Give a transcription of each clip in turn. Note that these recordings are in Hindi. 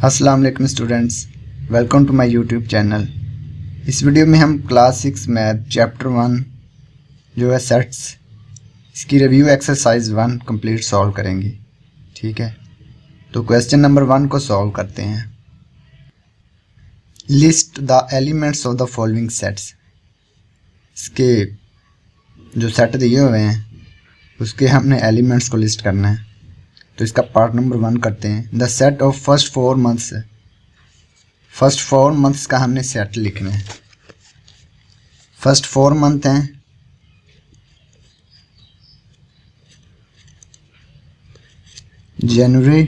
अस्सलाम वालेकुम students, welcome to my YouTube channel. इस वीडियो में हम क्लास 6 मैथ चैप्टर 1 जो है सेट्स, इसकी रिव्यू एक्सरसाइज 1 कंप्लीट सॉल्व करेंगे। ठीक है, तो क्वेश्चन नंबर 1 को सॉल्व करते हैं। List the elements of the following sets. इसके जो सेट दिए हुए हैं उसके हमने एलिमेंट्स को लिस्ट करना है। तो इसका पार्ट नंबर 1 करते हैं। The set of first 4 months, first 4 months का हमने सेट लिखना है। फर्स्ट 4 मंथ हैं जनवरी,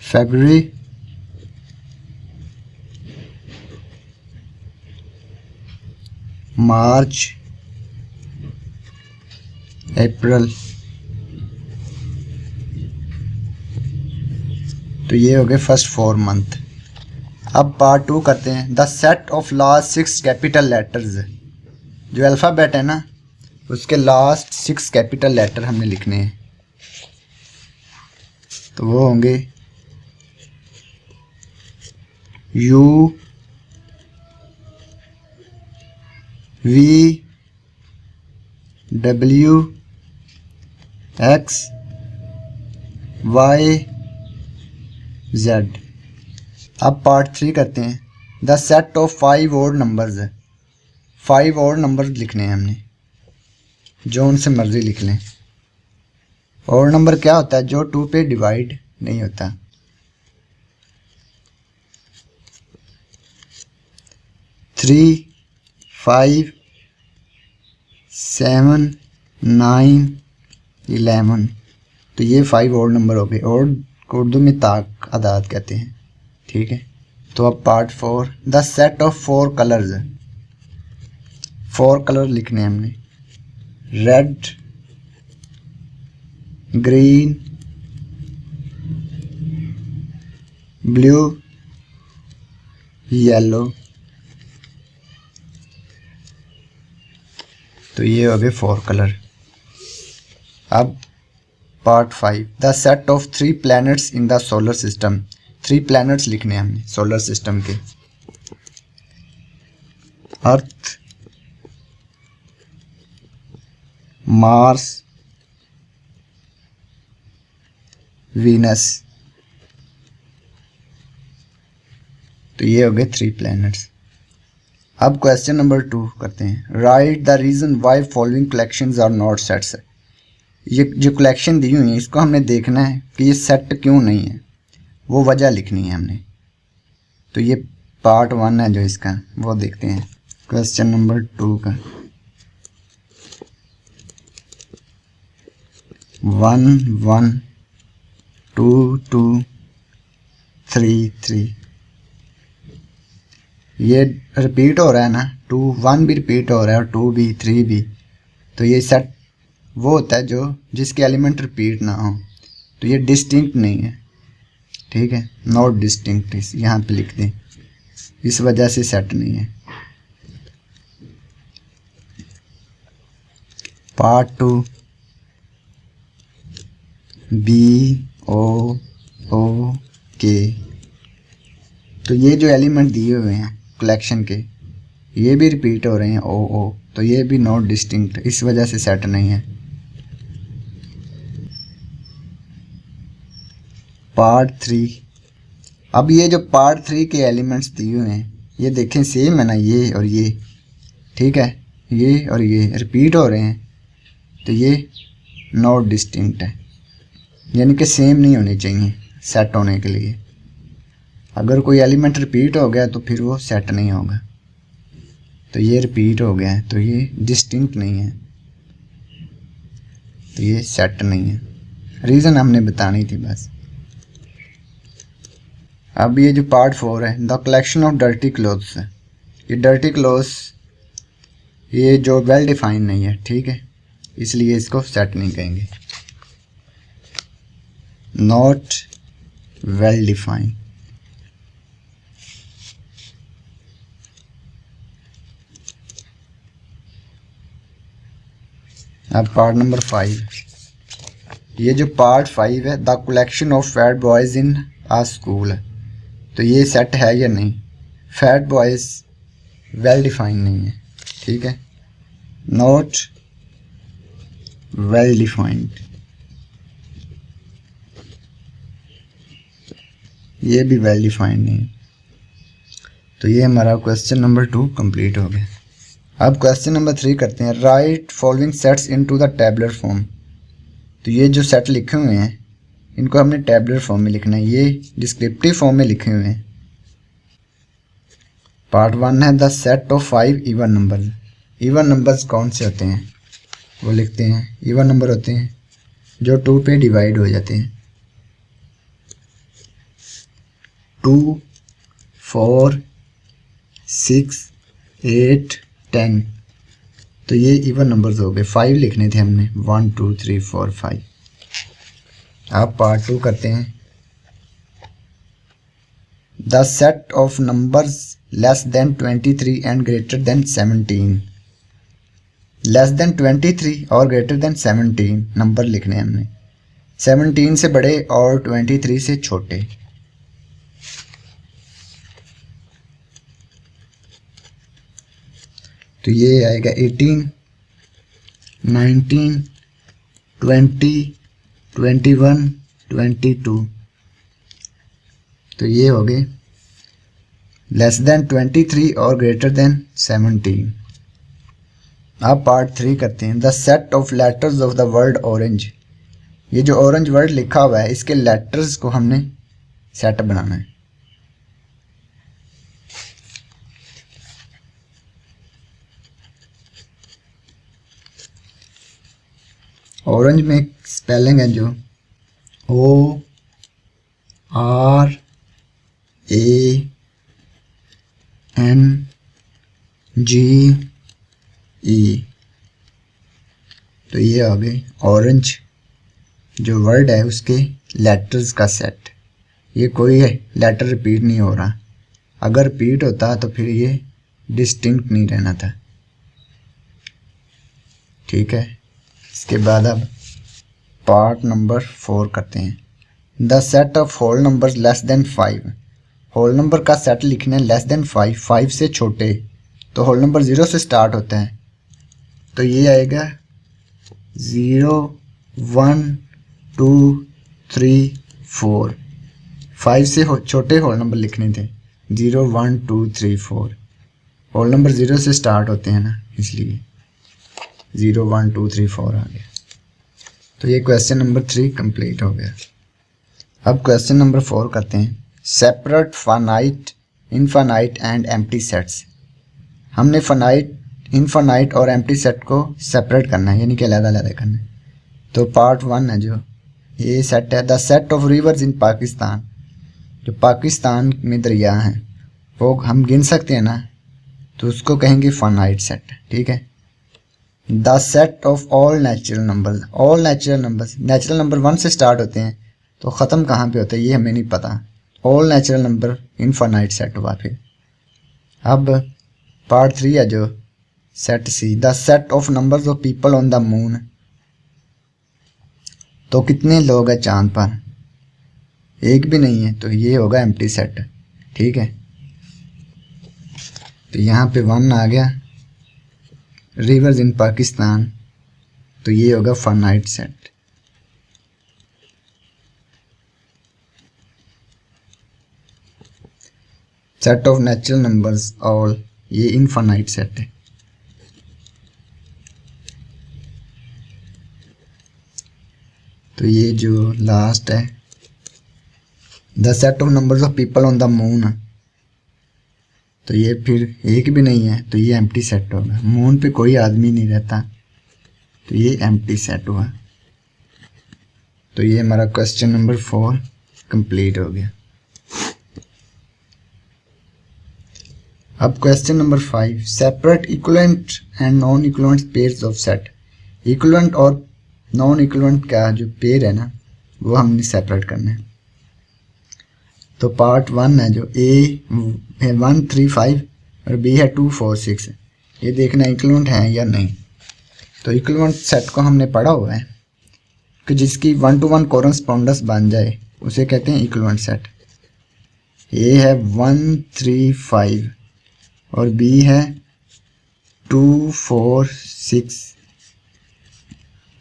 फरवरी, मार्च, अप्रैल। तो ये हो गए फर्स्ट 4 मंथ। अब पार्ट 2 करते हैं। The set of last 6 capital letters, जो अल्फ़ाबेट है ना उसके लास्ट 6 कैपिटल लेटर हमने लिखने हैं। तो वो होंगे U, V, W, X, Y, Z. अब पार्ट 3 करते हैं। The set of 5 odd numbers, 5 odd numbers लिखने हैं हमने, जो उनसे मर्जी लिख लें। ओड नंबर क्या होता है? जो 2 पे डिवाइड नहीं होता। थ्री, 5, 7, 9, 11। तो ये 5 ओड नंबर हो गए। ओड को उर्दू में ताक अदाद कहते हैं। ठीक है, तो अब part 4। The set of 4 colours, 4 colour लिखने हैं हमने। Red, green, blue, yellow. तो ये हो गए 4 कलर। अब part 5। The set of 3 planets in the solar system, 3 planets लिखने हैं हमने सोलर सिस्टम के। अर्थ, मार्स, वीनस। तो ये हो गए 3 प्लैनेट्स। अब क्वेश्चन नंबर 2 करते हैं। Write the reason why following collections are not sets. ये जो कलेक्शन दी हुई है इसको हमने देखना है कि ये सेट क्यों नहीं है, वो वजह लिखनी है हमने। तो ये पार्ट 1 है जो इसका, वो देखते हैं क्वेश्चन नंबर 2 का। 1, 1, 2, 2, 3, 3। ये रिपीट हो रहा है ना, 2, 1 भी रिपीट हो रहा है और 2 भी, 3 भी। तो ये सेट वो होता है जो जिसके एलिमेंट रिपीट ना हो। तो ये डिस्टिंक्ट नहीं है। ठीक है, नॉट डिस्टिंक्ट यहाँ पे लिख दें, इस वजह से सेट नहीं है। पार्ट 2। बी ओ ओ के। तो ये जो एलिमेंट दिए हुए हैं कलेक्शन के, ये भी रिपीट हो रहे हैं ओ ओ। तो ये भी नॉट डिस्टिंक्ट, इस वजह से सेट नहीं है। पार्ट 3। अब ये जो पार्ट 3 के एलिमेंट्स दिए हुए हैं ये देखें सेम है ना, ये और ये। ठीक है, ये और ये रिपीट हो रहे हैं। तो ये नॉट डिस्टिंक्ट है, यानी कि सेम नहीं होने चाहिए सेट होने के लिए। अगर कोई एलिमेंट रिपीट हो गया तो फिर वो सेट नहीं होगा। तो ये रिपीट हो गया है तो ये डिस्टिंक्ट नहीं है, तो ये सेट नहीं है। रीज़न हमने बतानी थी बस। अब ये जो पार्ट 4 है, the collection of dirty clothes. ये डर्टी क्लोथ्स ये जो वेल डिफाइन नहीं है, ठीक है, इसलिए इसको सेट नहीं कहेंगे। Not well define. अब पार्ट नंबर 5। ये जो पार्ट 5 है, the collection of fat boys in a school, तो ये सेट है या नहीं? फैट बॉयज़ वेल डिफाइन नहीं है, ठीक है, नॉट वेल डिफाइंड, ये भी वेल डिफाइंड नहीं। तो ये हमारा क्वेश्चन नंबर 2 कंप्लीट हो गया। अब क्वेश्चन नंबर 3 करते हैं। Right following sets into the tabular form. तो ये जो सेट लिखे हुए हैं इनको हमने टेबुलर फॉर्म में लिखना है, ये डिस्क्रिप्टिव फॉर्म में लिखे हुए हैं। पार्ट 1 है the set of 5 even number. Even numbers कौन से होते हैं वो लिखते हैं। इवन नंबर होते हैं जो 2 पे डिवाइड हो जाते हैं, 2, 4, 6, 8, 10। तो ये इवन नंबर्स हो गए। 5 लिखने थे हमने, 1 2 3 4 5। अब पार्ट 2 करते हैं। The set of numbers less then 23 and greater than 17। Less than 23 और ग्रेटर देन 17 नंबर लिखने हैं हमने। 17 से बड़े और 23 से छोटे। तो ये आएगा 18, 19, 20, 21, 22। तो ये हो गए लेस देन 23 और ग्रेटर देन 17। अब पार्ट 3 करते हैं। The set of letters of the word orange. ये जो ऑरेंज वर्ड लिखा हुआ है इसके लेटर्स को हमने सेट बनाना है। ऑरेंज में स्पेलिंग है जो ORANGE। तो ये आ गए ऑरेंज जो वर्ड है उसके लेटर्स का सेट। ये कोई लेटर रिपीट नहीं हो रहा, अगर रिपीट होता तो फिर ये डिस्टिंक्ट नहीं रहना था, ठीक है। इसके बाद अब पार्ट नंबर 4 करते हैं। The set of whole numbers less than 5। Whole number का सेट लिखना है लेस देन 5, 5 से छोटे। तो होल नंबर 0 से स्टार्ट होता है, तो ये आएगा 0 1 2 3 4। 5 से छोटे होल नंबर लिखने थे, 0 1 2 3 4। होल नंबर 0 से स्टार्ट होते हैं ना, इसलिए 0 1 2 3 4 आ गया। तो ये क्वेश्चन नंबर 3 कंप्लीट हो गया। अब क्वेश्चन नंबर 4 करते हैं। Separate finite, infinite and empty sets. हमने फाइनाइट, इनफाइनाइट और एम्प्टी सेट को सेपरेट करना है, यानी कि अलग-अलग करना है। तो पार्ट 1 है जो ये सेट है। द सेट ऑफ रिवर्स इन पाकिस्तान। जो पाकिस्तान में दरिया हैं वो हम गिन सकते हैं ना, तो उसको कहेंगे फाइनाइट सेट, ठीक है। The set of all natural numbers. All natural numbers, natural number 1 से स्टार्ट होते हैं, तो ख़त्म कहाँ पे होता है ये हमें नहीं पता। All natural number infinite set हुआ। फिर अब पार्ट 3 है जो set C. The set of numbers of people on the moon. तो कितने लोग हैं चांद पर? एक भी नहीं है, तो ये होगा एम्प्टी सेट, ठीक है। तो यहाँ पे 1 आ गया। रिवर्स इन पाकिस्तान, तो ये होगा finite set. Set of natural numbers all, ये इनफाइनाइट सेट है। तो ये जो लास्ट है the set of numbers of people on the moon, तो ये फिर एक भी नहीं है, तो ये एम्प्टी सेट होगा। मून पे कोई आदमी नहीं रहता, तो ये एम्प्टी सेट हुआ। तो ये हमारा क्वेश्चन नंबर 4 कंप्लीट हो गया। अब question number 5। Separate equivalent and non equivalent pairs of set. Equivalent और नॉन इक्विवेलेंट का जो पेयर है ना, वो हमने सेपरेट करना है। तो पार्ट 1 है जो ए है 1 3 5 और बी है 2 4 6। ये देखना इक्विवेलेंट है या नहीं। तो इक्विवेलेंट सेट को हमने पढ़ा हुआ है। कि जिसकी 1 to 1 कॉरेस्पॉन्डेंस बन जाए उसे कहते हैं इक्विवेलेंट सेट। ए है 1 3 5 और बी है 2 4 6,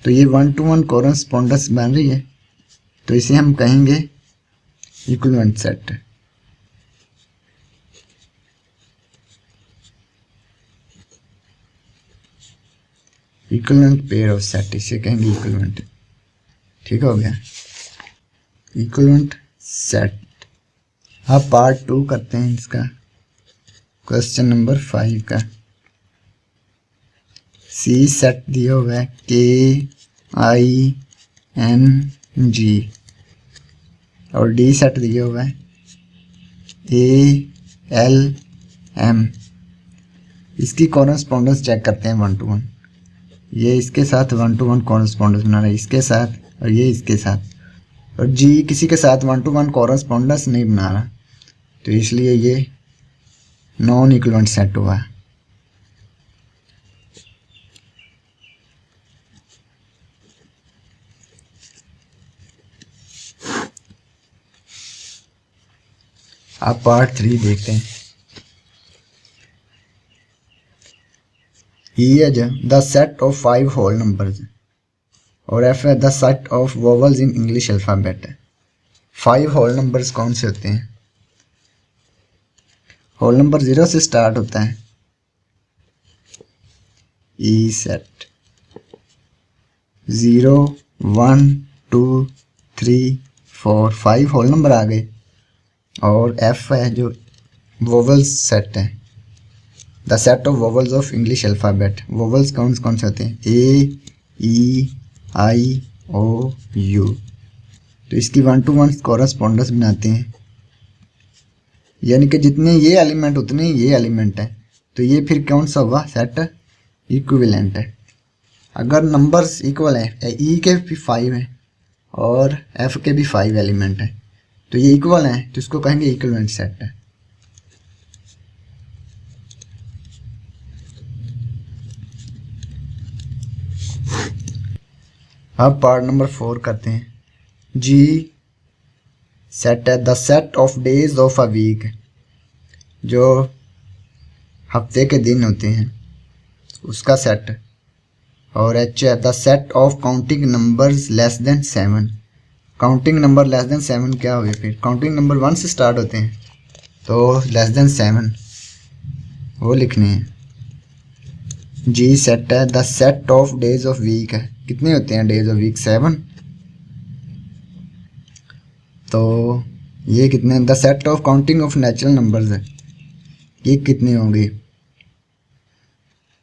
तो ये 1 to 1 कॉरेस्पॉन्डेंस बन रही है, तो इसे हम कहेंगे equivalent set. Equivalent pair of set, इसे कहेंगे इक्विवेलेंट। ठीक हो गया, इक्विवेलेंट सेट। अब पार्ट 2 करते हैं इसका, क्वेश्चन नंबर 5 का। सी सेट दिया हुआ है KING और डी सेट दिया हुआ है ALM। इसकी कॉरेस्पॉन्डेंस चेक करते हैं 1 to 1। ये इसके साथ 1 to 1 कॉरेस्पॉन्डेंस बना रहा है, इसके साथ, और ये इसके साथ, और जी किसी के साथ 1 to 1 कॉरेस्पॉन्डेंस नहीं बना रहा, तो इसलिए ये नॉन इक्विवेलेंट सेट हुआ है। अब पार्ट 3 देखते हैं। ई है जो the set of 5 whole numbers और एफ है the set of vowels in English alphabet है। 5 होल नंबर्स कौन से होते हैं? होल नंबर 0 से स्टार्ट होता है, ई सेट 0 1 2 3 4 5 होल नंबर आ गए। और एफ है जो वोवल्स सेट है, the set of vowels of English alphabet. Vowels कौन कौन से होते हैं? ए ई आई ओ यू, तो इसकी 1 to 1 कॉरेस्पॉन्डेंस बनाते हैं, यानी कि जितने ये एलिमेंट उतने ही ये एलिमेंट है, तो ये फिर कौन सा हुआ? सेट इक्विवेलेंट है। अगर नंबर्स इक्वल हैं, ई के भी 5 हैं और एफ के भी 5 एलिमेंट हैं, तो ये इक्वल हैं, तो इसको कहेंगे इक्विवेलेंट सेट है। अब पार्ट नंबर 4 करते हैं। जी सेट है the set of days of a week, जो हफ्ते के दिन होते हैं उसका सेट। और एच है the set of counting numbers less then 7। Counting number less than 7 क्या हुए? फिर काउंटिंग नंबर 1 से स्टार्ट होते हैं, तो लेस देन 7 वो लिखने हैं। जी सेट है the set of days of week है, कितने होते हैं डेज ऑफ वीक? 7। तो ये कितने? The set of counting of natural numbers है, ये कितने होंगे?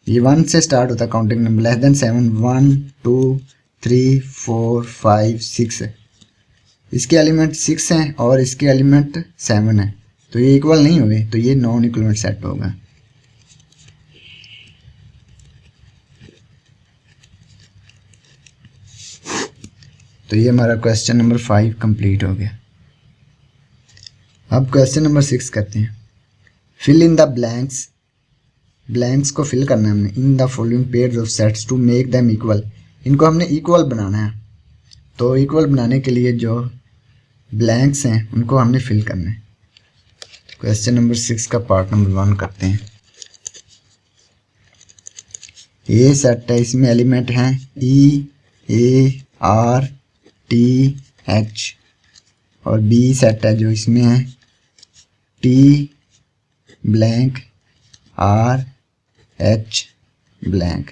ये 1 से स्टार्ट होता है काउंटिंग नंबर लेस देन 7, 1 2 3 4 5 6 है। इसके एलिमेंट 6 हैं और इसके एलिमेंट 7 है, तो ये इक्वल नहीं हुए, तो ये नॉन इक्विवेलेंट सेट होगा। तो ये हमारा क्वेश्चन नंबर 5 कंप्लीट हो गया। अब क्वेश्चन नंबर 6 करते हैं। Fill in the blanks, blanks को फिल करना है हमने। In the following pairs of sets to make them equal, इनको हमने इक्वल बनाना है। तो इक्वल बनाने के लिए जो ब्लैंक्स हैं उनको हमने फिल करना है। क्वेश्चन नंबर 6 का पार्ट नंबर 1 करते हैं। ए सेट है, इसमें एलिमेंट हैं ई ए आर टी एच, और बी सेट है जो इसमें है T blank R H blank.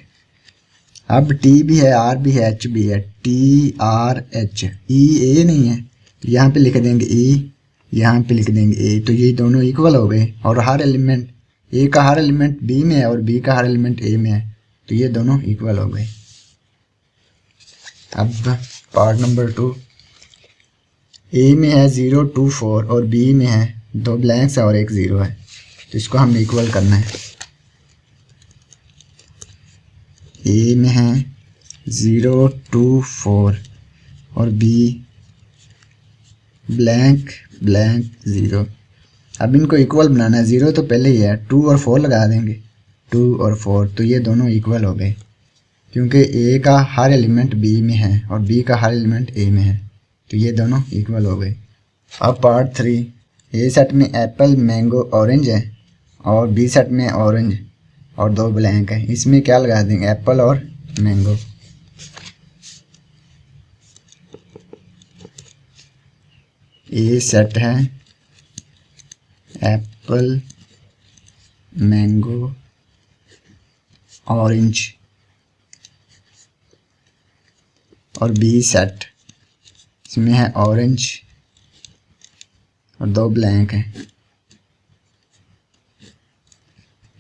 अब टी भी है, आर भी है, एच भी है, टी आर एच। ई ए नहीं है, तो यहाँ पे लिख देंगे ई, यहाँ पे लिख देंगे ए, तो ये दोनों इक्वल हो गए। और हर एलिमेंट, ए का हर एलिमेंट बी में है और बी का हर एलिमेंट ए में है, तो ये दोनों इक्वल हो गए। अब पार्ट नंबर 2, ए में है 0 2 4 और बी में है 2 ब्लैंक्स है और 1 0 है, तो इसको हमने इक्वल करना है। ए में है 0 2 4 और बी ब्लैंक ब्लैंक 0। अब इनको इक्वल बनाना है। 0 तो पहले ही है, 2 और 4 लगा देंगे, 2 और 4, तो ये दोनों इक्वल हो गए। क्योंकि ए का हर एलिमेंट बी में है और बी का हर एलिमेंट ए में है, तो ये दोनों इक्वल हो गए। अब पार्ट 3, ए सेट में एप्पल मैंगो ऑरेंज है और बी सेट में ऑरेंज और 2 ब्लैंक है। इसमें क्या लगा देंगे, एप्पल और मैंगो। ए सेट है एप्पल मैंगो ऑरेंज और बी सेट इसमें है ऑरेंज और 2 ब्लैंक है।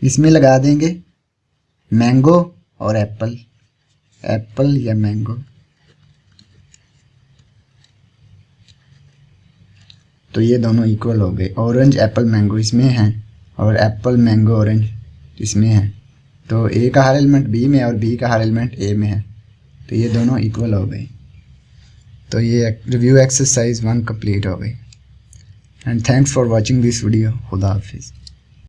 इसमें लगा देंगे मैंगो और एप्पल, एप्पल या मैंगो। तो ये दोनों इक्वल हो गए। ऑरेंज एप्पल मैंगो इसमें है और एप्पल मैंगो ऑरेंज इसमें है, तो ए का हर एलिमेंट बी में और बी का हर एलिमेंट ए में है, तो ये दोनों इक्वल हो गए। तो ये रिव्यू एक्सरसाइज 1 कंप्लीट हो गई। And thanks for watching this video. खुदा हाफिज़।